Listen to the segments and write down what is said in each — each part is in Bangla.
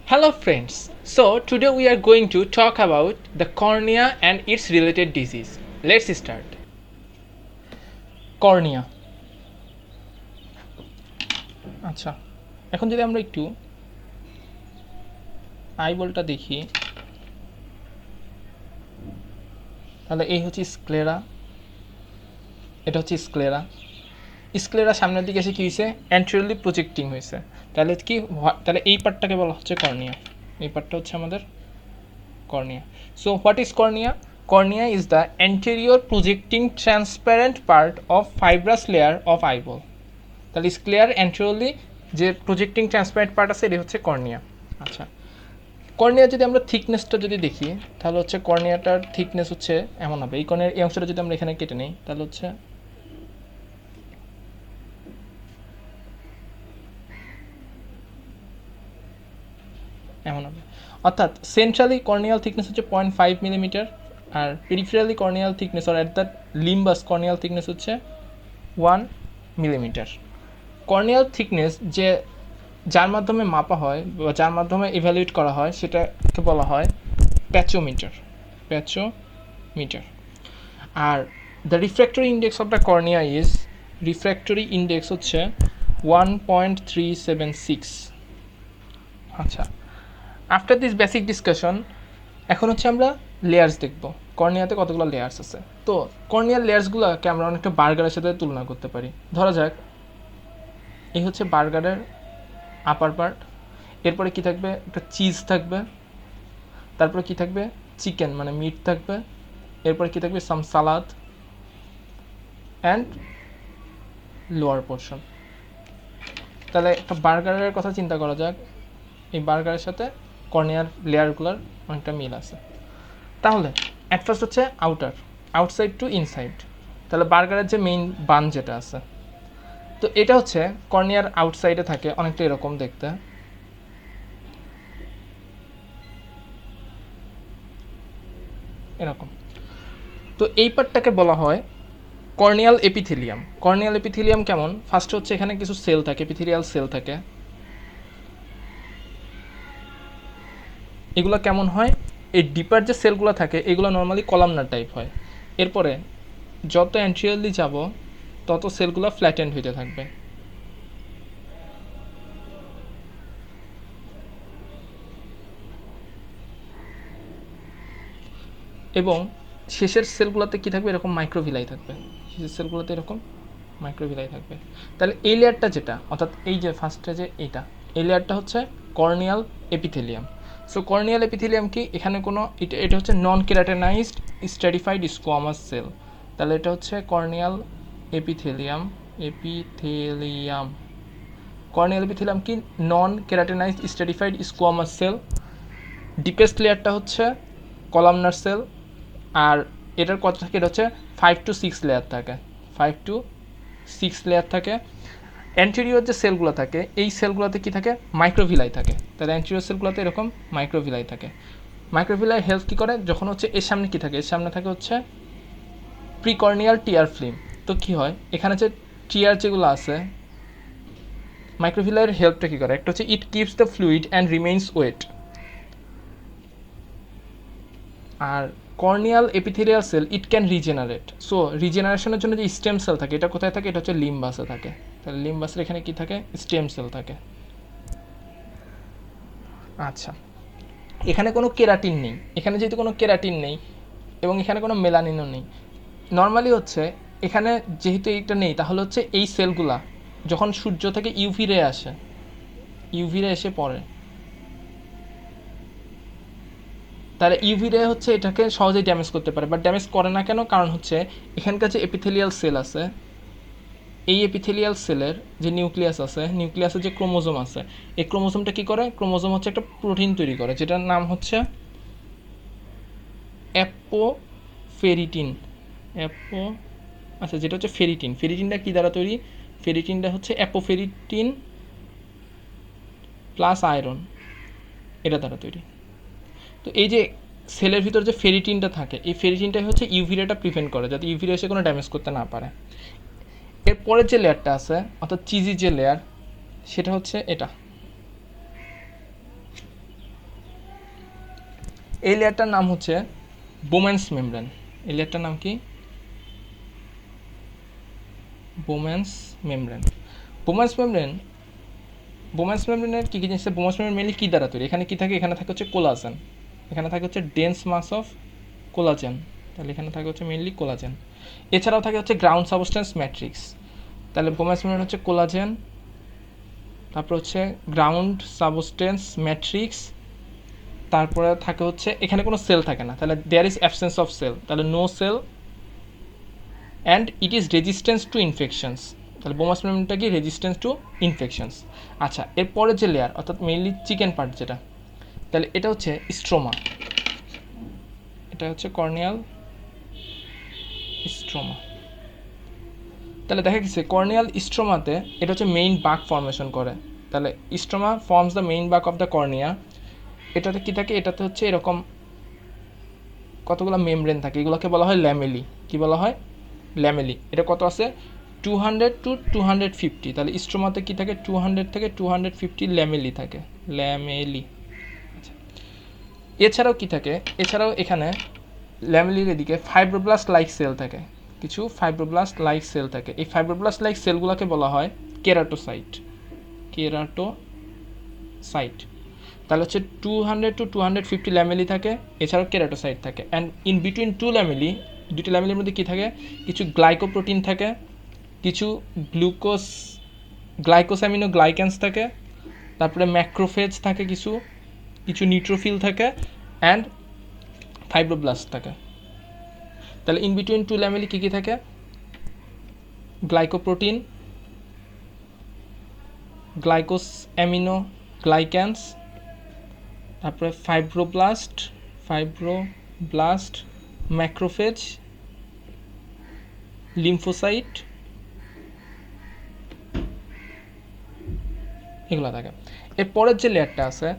Hello friends. So today we are going to talk about the cornea and its related disease. Let's start. Cornea আচ্ছা এখন যদি আমরা একটু আইবলটা দেখি তাহলে এই হচ্ছে স্ক্লেরা, এটা হচ্ছে স্ক্লেরা। স্ক্লেরা সামনের দিকে এসে কি হয়েছে, অ্যান্টেরিয়রলি প্রজেক্টিং হয়েছে। তাহলে কি, তাহলে এই পার্টটাকে বলা হচ্ছে কর্নিয়া। এই পার্টটা হচ্ছে আমাদের cornea. So what is cornea? Cornea is the anterior projecting transparent part of fibrous layer of eyeball. তাহলে স্ক্লেয়ার অ্যান্টেরিয়রলি যে প্রজেক্টিং ট্রান্সপারেন্ট পার্ট আছে এটা হচ্ছে কর্নিয়া। আচ্ছা, কর্নিয়া যদি আমরা থিকনেসটা যদি দেখি তাহলে হচ্ছে কর্নিয়াটার থিকনেস হচ্ছে এমন হবে। এই কর্নিয়ার এই অংশটা যদি আমরা এখানে কেটে নিই তাহলে হচ্ছে এমন হবে। অর্থাৎ সেন্ট্রালি কর্নিয়াল থিকনেস হচ্ছে 0.5 মিলিমিটার, আর পেরিফেরালি কর্নিয়াল থিকনেস আর at the limbus corneal thickness হচ্ছে 1 মিলিমিটার। কর্নিয়াল থিকনেস যে যার মাধ্যমে মাপা হয় বা যার মাধ্যমে ইভ্যালুয়েট করা হয় সেটাকে বলা হয় প্যাচোমিটার। প্যাচোমিটার। আর the refractory index of the cornea is, refractory index হচ্ছে 1.376। আচ্ছা, আফটার দিস বেসিক ডিসকাশন এখন হচ্ছে আমরা লেয়ার্স দেখব। কর্নিয়াতে কতগুলো লেয়ার্স আছে। তো কর্নিয়ার লেয়ার্সগুলোকে আমরা অনেকটা বার্গারের সাথে তুলনা করতে পারি। ধরা যাক এই হচ্ছে বার্গারের আপার পার্ট, এরপরে কি থাকবে, একটা চিজ থাকবে, তারপরে কি থাকবে, চিকেন মানে মিট থাকবে, এরপরে কি থাকবে, সাম সালাদ অ্যান্ড লোয়ার পোর্শন। তাহলে একটা বার্গারের কথা চিন্তা করা যাক, এই বার্গারের সাথে কর্নিয়ার লেয়ারগুলোর অনেকটা মিল আছে। তাহলে অ্যাট ফার্স্ট হচ্ছে আউটসাইড টু ইনসাইড। তাহলে বার্গারের যে মেইন বান যেটা আছে, তো এটা হচ্ছে কর্নিয়ার আউটসাইডে থাকে, অনেকটা এরকম দেখতে। এরকম। তো এই পার্টটাকে বলা হয় কর্নিয়াল এপিথেলিয়াম। কর্নিয়াল এপিথেলিয়াম কেমন? ফার্স্ট হচ্ছে এখানে কিছু সেল থাকে, এপিথেলিয়াল সেল থাকে। এগুলো কেমন হয়, এই ডিপার যে সেলগুলো থাকে এগুলো নর্মালি কলামনার টাইপ হয়। এরপরে যত অ্যান্টেরিয়রলি যাব তত সেলগুলো ফ্ল্যাটেন্ড হইতে থাকবে। এবং শেষের সেলগুলোতে কী থাকবে, এরকম মাইক্রোভিলাই থাকবে। শেষের সেলগুলোতে এরকম মাইক্রোভিলাই থাকবে। তাহলে এই লেয়ারটা যেটা, অর্থাৎ এই যে ফার্স্টে যে এইটা, এই লেয়ারটা হচ্ছে corneal epithelium. So corneal epithelium কি, এখানে কোনো এটা হচ্ছে non keratinized stratified squamous cell. তাহলে এটা হচ্ছে কর্নিয়াল এপিথেলিয়াম। কর্নিয়াল এপিথেলিয়াম কি, non keratinized stratified squamous cell. Deepest লেয়ারটা হচ্ছে কলামনার সেল, আর এটার কত থাকে, এটা হচ্ছে 5 to 6 লেয়ার থাকে। 5 to 6 লেয়ার থাকে। অ্যান্টেরিয়র যে সেলগুলো থাকে এই সেলগুলোতে কি থাকে, মাইক্রোভিলাই থাকে। তাহলে অ্যান্টেরিয়র সেলগুলোতে এরকম মাইক্রোভিলাই থাকে। মাইক্রোভিলাই হেল্প কী করে, যখন হচ্ছে এর সামনে কী থাকে, এর সামনে থাকে হচ্ছে প্রিকর্নিয়াল টিয়ার ফিল্ম। তো কী হয়, এখানে যে টিয়ার যেগুলো আছে, মাইক্রোভিলাইয়ের হেল্পটা কী করে, একটা হচ্ছে it keeps the fluid and remains wet. আর corneal epithelial cell it can regenerate. So রিজেনারেশনের জন্য যে স্টেম সেল থাকে এটা কোথায় থাকে, এটা হচ্ছে লিম্বাসে থাকে। তাহলে লিম্বাসের এখানে কি থাকে, স্টেম সেল থাকে। আচ্ছা, এখানে কোনো কেরাটিন নেই। এখানে যেহেতু কোনো কেরাটিন নেই এবং এখানে কোনো মেলানিনও নেই, নর্মালি হচ্ছে এখানে যেহেতু এইটা নেই, তাহলে হচ্ছে এই সেলগুলা যখন সূর্য থেকে ইউভি রে আসে, ইউভি রে এসে পড়ে, তাহলে ইউভি রে হচ্ছে এটাকে সহজেই ড্যামেজ করতে পারে। বাট ড্যামেজ করে না কেন, কারণ হচ্ছে এখানকার যে এপিথেলিয়াল সেল আছে, এই এপিথেলিয়াল সেলের যে নিউক্লিয়াস আছে, নিউক্লিয়াসের যে ক্রোমোজোম আছে, এই ক্রোমোজোমটা কী করে, ক্রোমোজোম হচ্ছে একটা প্রোটিন তৈরি করে যেটার নাম হচ্ছে অ্যাপোফেরিটিন। আচ্ছা, যেটা হচ্ছে ফেরিটিন। ফেরিটিনটা কী দ্বারা তৈরি, ফেরিটিনটা হচ্ছে অ্যাপোফেরিটিন প্লাস আয়রন, এটা দ্বারা তৈরি। তো এই যে সেলের ভিতর যে ফেরিটিনটা থাকে, এই ফেরিটিনটাই হচ্ছে ইউভি রেটা প্রিভেন্ট করে, যাতে ইউভি রে এসে কোনো ড্যামেজ করতে না পারে। এরপরের যে লেয়ারটা আছে, অর্থাৎ চিজি যে লেয়ার, সেটা হচ্ছে এটা। এই লেয়ারটার নাম হচ্ছে বোম্যান্স মেমব্রেন। এই লেয়ারটার নাম কি? Bowman's membrane. Bowman's membrane, Bowman's মেমব্রেনের কী কী জিনিস? বোম্যান্স মেমব্রেন মেনলি কী দ্বারা তৈরি? এখানে কী থাকে? এখানে থাকে হচ্ছে কোলাজেন, এখানে থাকে হচ্ছে ডেন্স মাস অফ কোলাজেন, তাহলে এখানে থাকে হচ্ছে মেনলি কোলাজেন। এছাড়াও থাকে হচ্ছে গ্রাউন্ড সাবস্টেন্স ম্যাট্রিক্স, তাহলে বোম্যান্স মেমব্রেন হচ্ছে কোলাজেন, তারপর হচ্ছে গ্রাউন্ড সাবস্টেন্স ম্যাট্রিক্স, তারপরে থাকে হচ্ছে এখানে কোনো সেল থাকে না, তাহলে there is absence of cell, তাহলে no cell, and it is resistance to infections, তাহলে বোম্যান্স মেমব্রেনটা কি? Resistance to infections. আচ্ছা, এরপরে যে লেয়ার অর্থাৎ মেইনলি চিকেন পার্ট যেটা, তাহলে এটা হচ্ছে স্ট্রোমা, এটা হচ্ছে কর্নিয়াল স্ট্রোমা। তাহলে দেখা গেছে কর্নিয়াল স্ট্রোমাতে এটা হচ্ছে মেইন বাক ফর্মেশন করে, তাহলে স্ট্রোমা ফর্মস দ্য মেইন বাক অফ দ্য কর্নিয়া। এটাতে কী থাকে? এটাতে হচ্ছে এরকম কতগুলো মেমব্রেন থাকে, এগুলোকে বলা হয় ল্যামেলি। কি বলা হয়? ল্যামেলি। এটা কত আছে? 200 to 250, তাহলে স্ট্রোমাতে কী থাকে? 200 থেকে 250 ল্যামেলি থাকে, ল্যামেলি। আচ্ছা, এছাড়াও কী থাকে? এছাড়াও এখানে ল্যামেলির এদিকে ফাইব্রোব্লাস্ট লাইক সেল থাকে, কিছু ফাইব্রোব্লাস্ট লাইক সেল থাকে। এই ফাইব্রোব্লাস্ট লাইক সেলগুলোকে বলা হয় কেরাটোসাইট, কেরাটোসাইট। তাহলে হচ্ছে 200 to 250 ল্যামেলি থাকে, এছাড়াও কেরাটোসাইট থাকে। And in between two lamellae, দুটি ল্যামেলির মধ্যে কী থাকে? কিছু গ্লাইকোপ্রোটিন থাকে, কিছু গ্লাইকোস্যামিনো গ্লাইক্যান্স থাকে, তারপরে ম্যাক্রোফেজ থাকে, কিছু কিছু নিউট্রোফিল থাকে, অ্যান্ড ফাইব্রোব্লাস্ট থাকে। তাহলে ইন বিটুইন টু ল্যামেলি কী কী থাকে? গ্লাইকোপ্রোটিন, গ্লাইকোস্যামিনো গ্লাইক্যান্স, তারপরে ফাইব্রোব্লাস্ট, ম্যাক্রোফেজ, লিম্ফোসাইট, এগুলো থাকে। এরপরের যে লেয়ারটা আছে,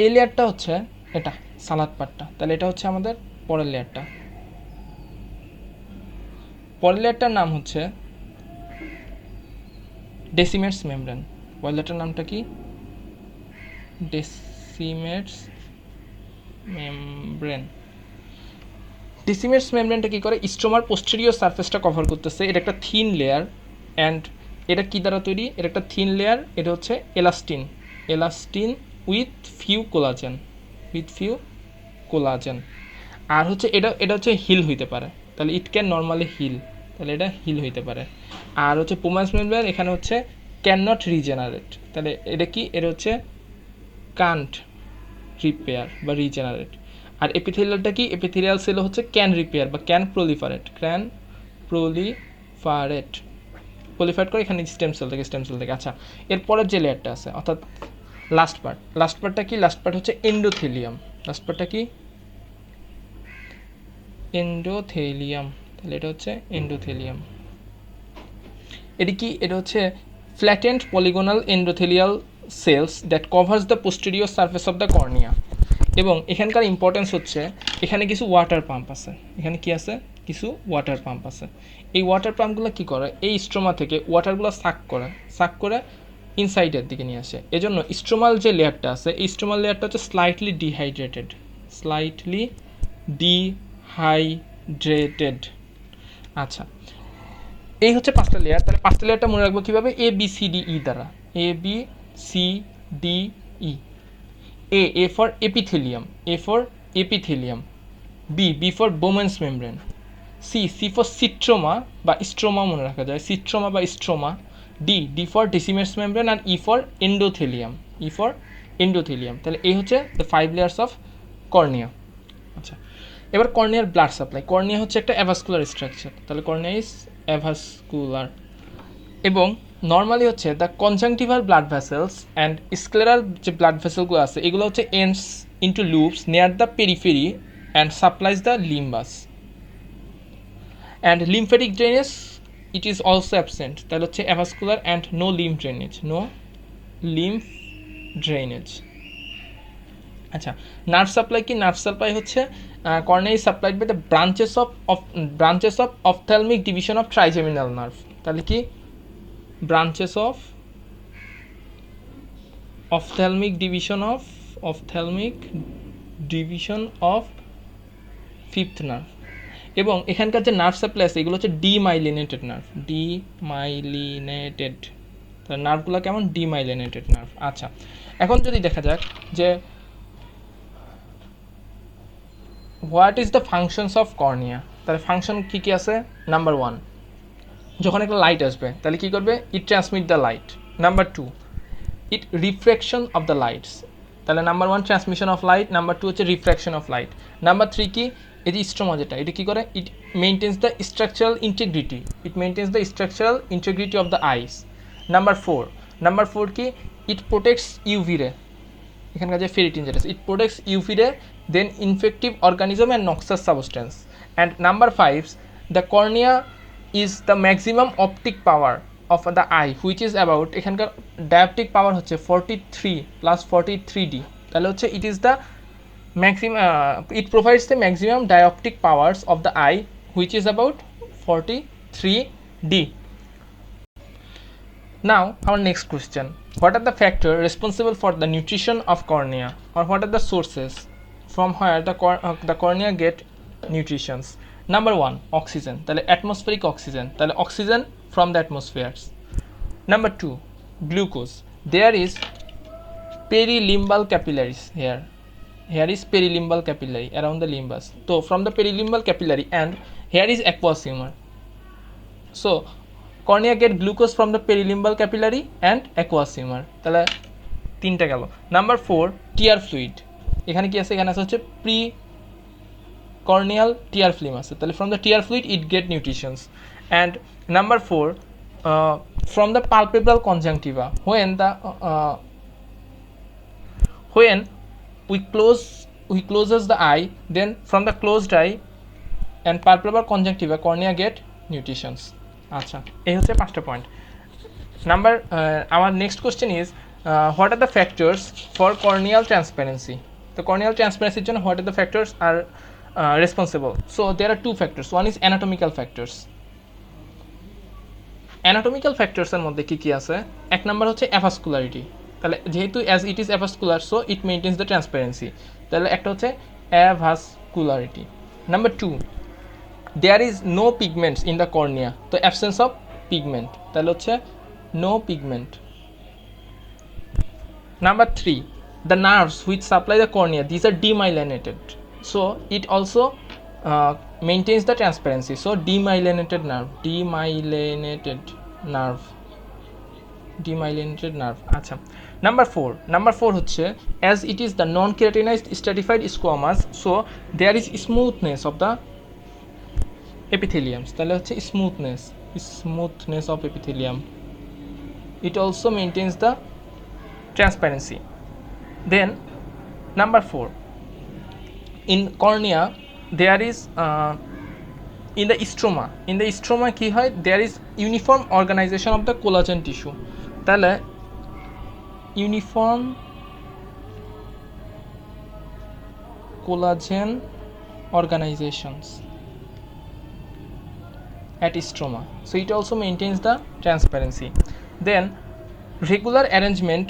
এই লেয়ারটা হচ্ছে এটা সালাদ পাটটা, তাহলে এটা হচ্ছে আমাদের পরের লেয়ারটা। পরের লেয়ারটার নাম হচ্ছে ডেসিমেটস মেমব্রেন। পরের লেয়ারটার নামটা কি? ডেসিমেটস মেমব্রেন। ডেসিমেটস মেমব্রেনটা কী করে? স্ট্রোমার পোস্টেরিয়র সারফেসটা কভার করতেছে, এটা একটা থিন লেয়ার। অ্যান্ড এটা কী দ্বারা তৈরি? এটা একটা থিন লেয়ার, এটা হচ্ছে এলাস্টিন উইথ ফিউ কোলাজেন। আর হচ্ছে এটা হচ্ছে হিল হইতে পারে, তাহলে ইট ক্যান নর্মালি হিল, তাহলে এটা হিল হইতে পারে। আর হচ্ছে বোম্যান্স মেমব্রেন এখানে হচ্ছে ক্যান নট রিজেনারেট, তাহলে এটা কি? এটা হচ্ছে কান্ট রিপেয়ার বা রিজেনারেট। আর এপিথেলিয়ালটা কি? এপিথেলিয়াল সেল হচ্ছে ক্যান রিপেয়ার বা ক্যান প্রলিফারেট করে, এখানে স্টেম সেল থেকে। আচ্ছা, এরপরের যে লেয়ারটা আছে অর্থাৎ লাস্ট পার্টটা কি? লাস্ট পার্ট হচ্ছে এন্ডোথেলিয়াম। লাস্ট পার্টটা কি? এন্ডোথেলিয়াম, তাহলে এটা হচ্ছে এন্ডোথেলিয়াম। এটি কি? এটা হচ্ছে flattened polygonal endothelial cells that covers the posterior surface of the cornea. এবং এখানকার ইম্পর্টেন্স হচ্ছে এখানে কিছু ওয়াটার পাম্প আছে, এখানে কি আছে? কিছু ওয়াটার পাম্প আছে। এই ওয়াটার পাম্পগুলো কী করে? এই স্ট্রোমা থেকে ওয়াটারগুলো সাক করে ইনসাইডের দিকে নিয়ে আসে। এজন্য স্ট্রোমাল যে লেয়ারটা আছে, এই স্ট্রোমাল লেয়ারটা হচ্ছে স্লাইটলি ডিহাইড্রেটেড। আচ্ছা, এই হচ্ছে 5টা লেয়ার। তাহলে 5টা লেয়ারটা মনে রাখবো কীভাবে? ABCDE দ্বারা। ABCDE। A for epithelium, B for Bowman's membrane, C for citroma বা স্ট্রোমা মনে রাখা যায়, citroma বা stroma, D for decimus membrane, আর E for endothelium। তাহলে এই হচ্ছে the 5 layers of cornea। আচ্ছা, এবার কর্নিয়ার ব্লাড সাপ্লাই। কর্নিয়া হচ্ছে একটা অ্যাভাস্কুলার স্ট্রাকচার, তাহলে কর্নিয়া ইজ অ্যাভাস্কুলার। এবং নর্মালি হচ্ছে the conjunctival blood vessels and scleral যে ব্লাড ভেসেলগুলো আছে, এগুলো হচ্ছে ends into loops near the periphery and supplies the limbus. And lymphatic drainage it is also absent, তাহলে হচ্ছে avascular and no lymph drainage. আচ্ছা, নার্ভ সাপ্লাই কি? নার্ভ সাপ্লাই হচ্ছে cornea is supplied by the branches of ophthalmic division of trigeminal nerve. তাহলে কি? branches of ophthalmic division of ophthalmic division of fifth nerve. এবং এখানকার যে নার্ভ সাপ্লাই আছে এগুলো হচ্ছে ডিমাইলিনেটেড নার্ভ, ডিমাইলিনেটেড, তাহলে নার্ভগুলো কেমন, ডিমাইলিনেটেড নার্ভ। আচ্ছা, এখন যদি দেখা যাক যে what is the functions of cornea, তাহলে ফাংশন কী কী আছে? নাম্বার 1, যখন একটা লাইট আসবে তাহলে কী করবে? It transmit the light. Number 2, it reflection of the lights, তাহলে number 1 transmission of light, number 2 হচ্ছে রিফ্র্যাকশন অফ লাইট। নাম্বার 3 কি? এই যে স্ট্রোমা যেটা, এটা কী করে? It maintains the structural integrity, it maintains the structural integrity of the eyes. Number 4 কি? ইট প্রোটেক্টস ইউভি রে, এখানকার যে ফেরিটিন যেটা আছে, ইট protects UV ray, then infective organism and noxious substance. And number 5, the cornea is the maximum optic power of the eye which is about, এখানকার ডায়োপটিক পাওয়ার হচ্ছে 43 + 43D, তাহলে হচ্ছে it is the maximum, it provides the maximum dioptic powers of the eye which is about 43D. Now our next question, what are the factors responsible for the nutrition of cornea, or what are the sources from where the cornea get nutritions? Number 1, oxygen, তাহলে atmospheric oxygen, তাহলে oxygen from the atmospheres. Number 2, glucose, there is perilimbal capillaries here is perilimbal capillary around the limbus, so from the perilimbal capillary, and here is aqueous humor, so cornea get glucose from the perilimbal capillary and aqueous humor, তাহলে তিনটা গেল। নাম্বার 4, টিয়ার ফ্লুইড, এখানে কি আছে? এখানে আছে হচ্ছে প্রি কর্নিয়াল টিয়ার ফিল্ম আছে, তাহলে from the tear fluid it get nutritions. And number 4, from the palpebral conjunctiva, when we closes the eye, then from the closed eye and palpebral conjunctiva cornea get nutritions. আচ্ছা, এই হচ্ছে 5টা point. our next question is what are the factors for corneal transparency? তো corneal transparency জন্য what are the factors are responsible? So there are 2 factors. One is anatomical factors. anatomical factors এর মধ্যে কি কি আছে? এক নাম্বার হচ্ছে avascularity, তাহলে যেহেতু as it is avascular so it maintains the transparency, তাহলে একটা হচ্ছে avascularity. Number 2, there is no pigments in the cornea, তো absence of pigment, তাহলে হচ্ছে no pigment. Number 3, the nerves which supply the cornea, these are demyelinated, so it also maintains the transparency, so demyelinated nerve. আচ্ছা, নাম্বার 4 হচ্ছে as it is the non keratinized stratified squamous, so there is smoothness of the epithelium, তাহলে হচ্ছে smoothness of epithelium, it also maintains the transparency. Then number 4, in cornea there is in the stroma কি হয়? there is uniform organization of the collagen tissue, তাহলে uniform collagen organizations at stroma, so it also maintains the transparency. Then regular arrangement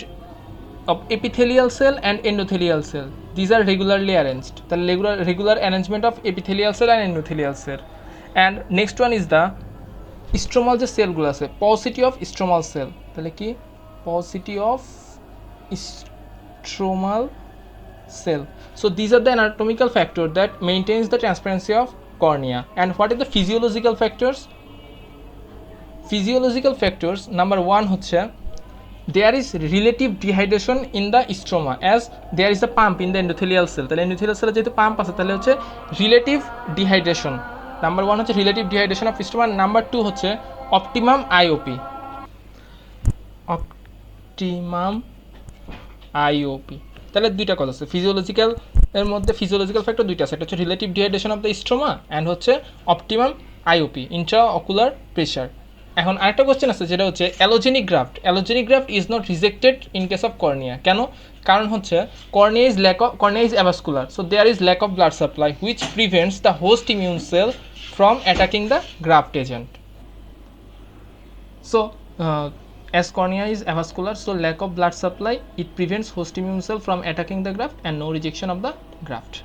of epithelial cell and endothelial cell, these are regularly arranged, the regular arrangement of epithelial cell and endothelial cell. And next one is the stromal যে সেলগুলো আছে, paucity of stromal cell, তাহলে কি? paucity of stromal cell, so these are the anatomical factors that maintains the transparency of cornea. And what are the physiological factors? Number 1 হচ্ছে there is relative dehydration in the stroma as there is a pump in the endothelial cell, তাহলে endothelial cell যেহেতু পাম্প আছে তাহলে হচ্ছে relative dehydration. নাম্বার 1 হচ্ছে relative dehydration of stroma. Number 2 হচ্ছে optimum IOP, তাহলে দুইটা কথা আছে ফিজিওলজিক্যাল এর মধ্যে, ফিজিওলজিক্যাল ফ্যাক্টর দুইটা আছে, একটা হচ্ছে relative dehydration of the stroma and হচ্ছে অপটিমাম আইওপি, ইন্ট্রাঅকুলার প্রেশার। এখন আরেকটা কোশ্চেন আছে যেটা হচ্ছে allogenic graft is not rejected in case of cornea, কেন? কারণ হচ্ছে cornea is avascular, so there is lack of blood supply which prevents the host immune cell from attacking the graft agent. So as cornea is avascular, so lack of blood supply, it prevents host immune cell from attacking the graft and no rejection of the graft.